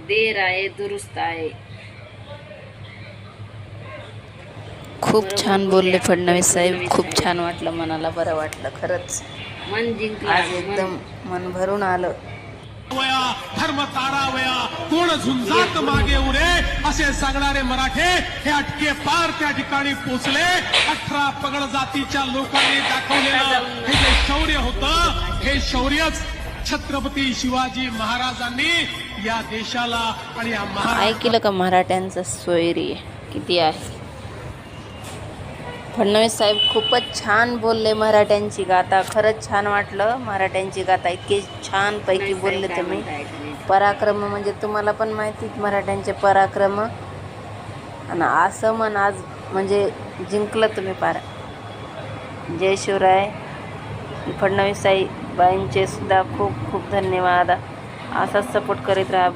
देर आहे दुरुस्त आहे. खूप छान बोलले फडणवीस साहेब. खूप छान वाटलं, मनाला बरं वाटलं खरंच. मन जिंकलं. आज एकदम मन भरून आलं. धर्म तारावया कोण झुंजात मागे उरे असे सांगणारे मराठे हे अटके पार त्या ठिकाणी पोचले. 18 पगड जातीच्या लोकांनी दाखवलेलं हे जे शौर्य होतं, हे शौर्यच छत्रपती शिवाजी महाराजांनी या देशाला आणि या ऐकलं का मराठ्यांचा सोयरी किती आहे. फडणवीस साहेब खूपच छान बोलले. मराठ्यांची गाथा खरंच छान वाटलं. मराठ्यांची गाथा इतकी छान पैकी बोलले तुम्ही. पराक्रम म्हणजे तुम्हाला पण माहितीच मराठ्यांचे पराक्रम. आणि असं मन आज म्हणजे जिंकलं तुम्ही पार. जय शिवराय. फडणवीस साहेबांचे सुद्धा खूप खूप धन्यवाद. असाच सपोर्ट करीत राहा.